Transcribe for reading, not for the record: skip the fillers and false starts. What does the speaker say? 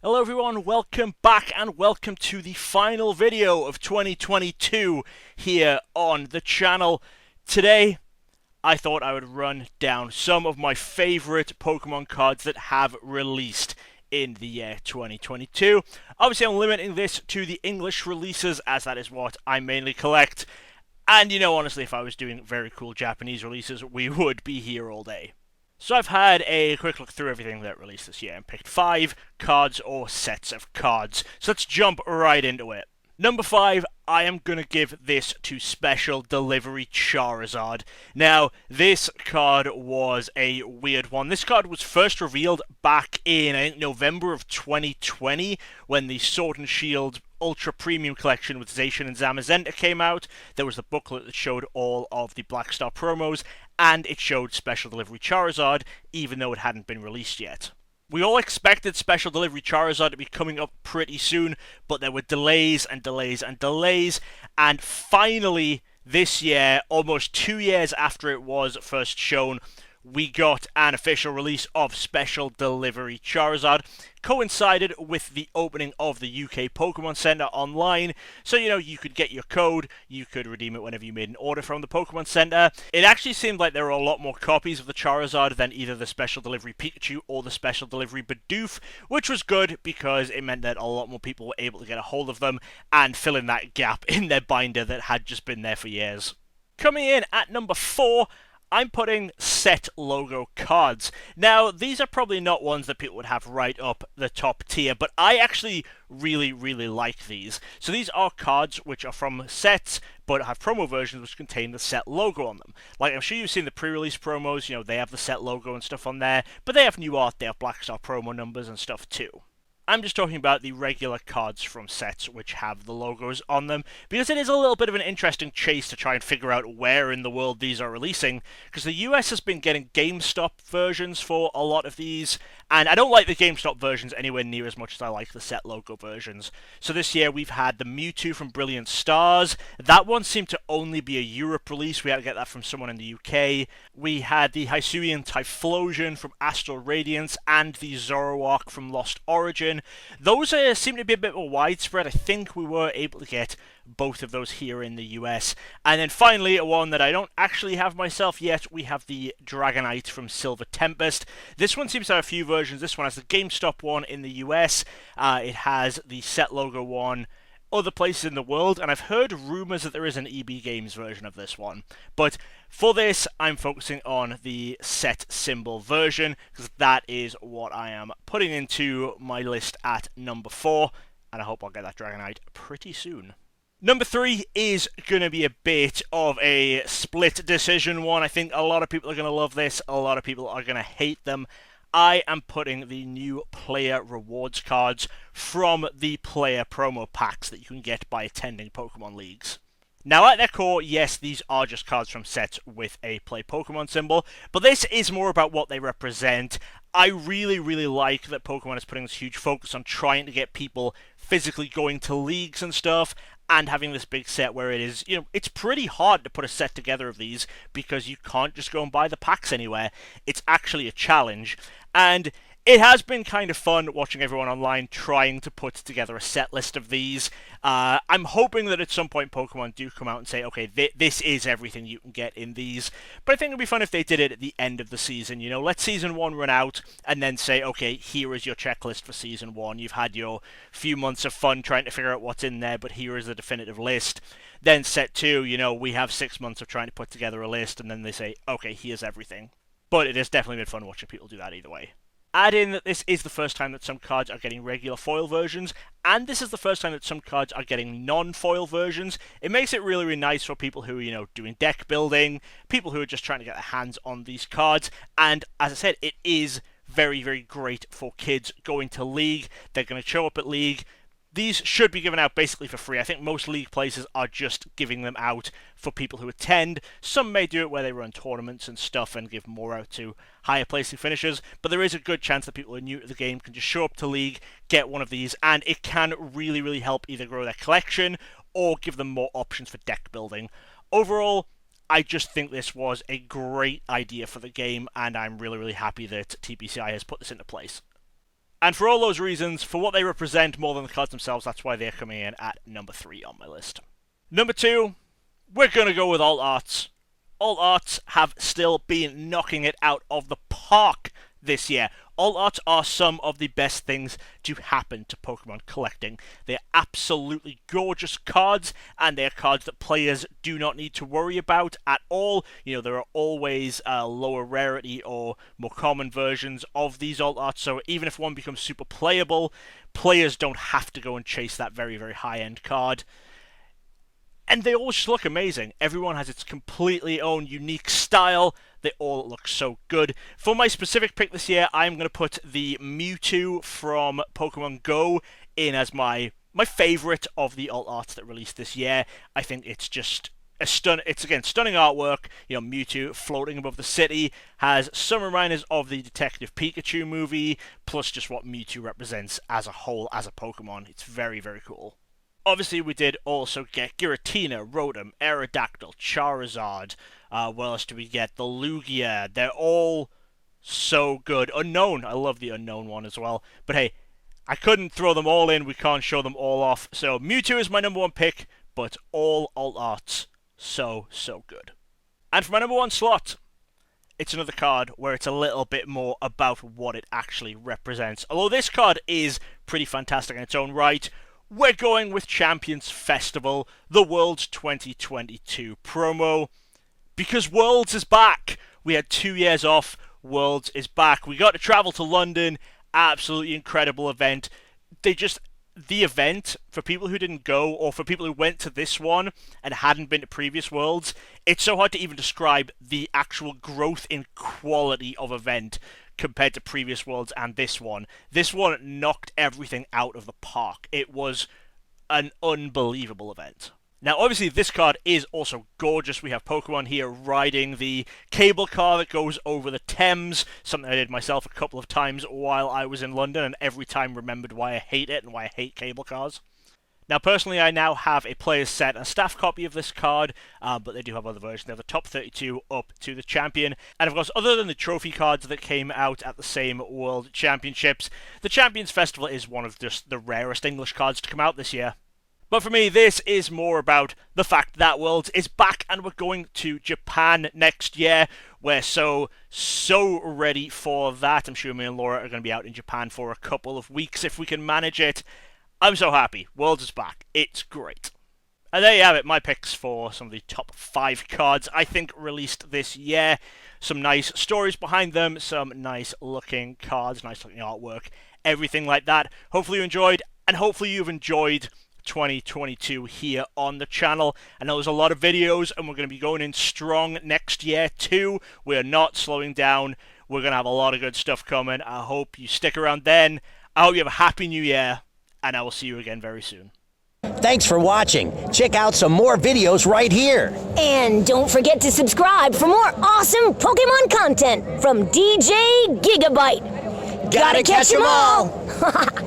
Hello everyone, welcome back and welcome to the final video of 2022 here on the channel. Today, I thought I would run down some of my favorite Pokemon cards that have released in the year 2022. Obviously, I'm limiting this to the English releases as that is what I mainly collect. And you know, honestly, if I was doing very cool Japanese releases, we would be here all day. So I've had a quick look through everything that released this year and picked 5 cards or sets of cards. So let's jump right into it. Number 5, I am going to give this to Special Delivery Charizard. Now, this card was a weird one. This card was first revealed back in, I think, November of 2020 when the Sword and Shield Ultra Premium Collection with Zacian and Zamazenta came out. There was the booklet that showed all of the Black Star promos, and it showed Special Delivery Charizard, even though it hadn't been released yet. We all expected Special Delivery Charizard to be coming up pretty soon, but there were delays and delays and delays, and finally, this year, almost 2 years after it was first shown, we got an official release of Special Delivery Charizard. Coincided with the opening of the UK Pokemon Center online, so you could get your code, you could redeem it whenever you made an order from the Pokemon Center. It actually seemed like there were a lot more copies of the Charizard than either the Special Delivery Pikachu or the Special Delivery Bidoof, which was good because it meant that a lot more people were able to get a hold of them and fill in that gap in their binder that had just been there for years. Coming in at number 4, I'm putting set logo cards. Now, these are probably not ones that people would have right up the top tier, but I actually really like these. So these are cards which are from sets, but have promo versions which contain the set logo on them. Like, I'm sure you've seen the pre-release promos, they have the set logo and stuff on there, but they have new art, they have Black Star promo numbers and stuff too. I'm just talking about the regular cards from sets which have the logos on them, because it is a little bit of an interesting chase to try and figure out where in the world these are releasing, because the US has been getting GameStop versions for a lot of these, and I don't like the GameStop versions anywhere near as much as I like the set logo versions. So this year we've had the Mewtwo from Brilliant Stars. That one seemed to only be a Europe release, we had to get that from someone in the UK. We had the Hisuian Typhlosion from Astral Radiance, and the Zoroark from Lost Origin. Those seem to be a bit more widespread. I think we were able to get both of those here in the US. And then finally, one that I don't actually have myself yet, we have the Dragonite from Silver Tempest. This one seems to have a few versions. This one has the GameStop one in the US. It has the set logo one other places in the world, and I've heard rumors that there is an EB Games version of this one. But for this, I'm focusing on the set symbol version, because that is what I am putting into my list at number 4, and I hope I'll get that Dragonite pretty soon. Number 3 is going to be a bit of a split decision one. I think a lot of people are going to love this, a lot of people are going to hate them. I am putting the new player rewards cards from the player promo packs that you can get by attending Pokemon Leagues. Now, at their core, yes, these are just cards from sets with a Play Pokemon symbol, but this is more about what they represent. I really like that Pokemon is putting this huge focus on trying to get people physically going to leagues and stuff, and having this big set where it is, it's pretty hard to put a set together of these because you can't just go and buy the packs anywhere. It's actually a challenge, and it has been kind of fun watching everyone online trying to put together a set list of these. I'm hoping that at some point Pokemon do come out and say, okay, this is everything you can get in these. But I think it would be fun if they did it at the end of the season. Let Season 1 run out and then say, okay, here is your checklist for Season 1. You've had your few months of fun trying to figure out what's in there, but here is the definitive list. Then Set 2, we have 6 months of trying to put together a list, and then they say, okay, here's everything. But it has definitely been fun watching people do that either way. Add in that this is the first time that some cards are getting regular foil versions, and this is the first time that some cards are getting non-foil versions. It makes it really nice for people who are, doing deck building, people who are just trying to get their hands on these cards, and as I said, it is very great for kids going to League. They're going to show up at League. These should be given out basically for free. I think most league places are just giving them out for people who attend. Some may do it where they run tournaments and stuff and give more out to higher placing finishers, but there is a good chance that people who are new to the game can just show up to League, get one of these, and it can really help either grow their collection or give them more options for deck building. Overall, I just think this was a great idea for the game, and I'm really happy that TPCI has put this into place. And for all those reasons, for what they represent more than the cards themselves, that's why they're coming in at number 3 on my list. Number 2, we're going to go with alt arts. Alt arts have still been knocking it out of the park this year. Alt arts are some of the best things to happen to Pokemon collecting. They're absolutely gorgeous cards, and they're cards that players do not need to worry about at all. You know, there are always lower rarity or more common versions of these alt arts, so even if one becomes super playable, players don't have to go and chase that very, very high-end card. And they all just look amazing. Everyone has its completely own unique style. They all look so good. For my specific pick this year, I'm going to put the Mewtwo from Pokemon Go in as my favorite of the alt arts that released this year. I think it's just it's again stunning artwork. You know, Mewtwo floating above the city has some reminders of the Detective Pikachu movie, plus just what Mewtwo represents as a whole as a Pokemon. It's very, very cool. Obviously, we did also get Giratina, Rotom, Aerodactyl, Charizard. What else do we get? The Lugia. They're all so good. Unknown. I love the Unknown one as well. But hey, I couldn't throw them all in. We can't show them all off. So Mewtwo is my number 1 pick, but all alt arts so, so good. And for my number 1 slot, it's another card where it's a little bit more about what it actually represents. Although this card is pretty fantastic in its own right, we're going with Champions Festival, the Worlds 2022 promo, because Worlds is back. We had 2 years off. Worlds is back. We got to travel to London. Absolutely incredible event. The event, for people who didn't go, or for people who went to this one and hadn't been to previous Worlds, it's so hard to even describe the actual growth in quality of event compared to previous Worlds and this one. This one knocked everything out of the park. It was an unbelievable event. Now, obviously, this card is also gorgeous. We have Pokemon here riding the cable car that goes over the Thames, something I did myself a couple of times while I was in London, and every time remembered why I hate it and why I hate cable cars. Now, personally, I now have a player's set and a staff copy of this card, but they do have other versions. They have the top 32 up to the champion. And of course, other than the trophy cards that came out at the same World Championships, the Champions Festival is one of just the rarest English cards to come out this year. But for me, this is more about the fact that Worlds is back and we're going to Japan next year. We're so ready for that. I'm sure me and Laura are going to be out in Japan for a couple of weeks if we can manage it. I'm so happy. Worlds is back. It's great. And there you have it, my picks for some of the top 5 cards I think released this year. Some nice stories behind them, some nice looking cards, nice looking artwork, everything like that. Hopefully you enjoyed, and hopefully you've enjoyed 2022 here on the channel. I know there's a lot of videos, and we're going to be going in strong next year too. We're not slowing down. We're going to have a lot of good stuff coming. I hope you stick around then. I hope you have a happy new year, and I will see you again very soon. Thanks for watching. Check out some more videos right here. And don't forget to subscribe for more awesome Pokemon content from DJ Gigabyte. Gotta catch 'em all!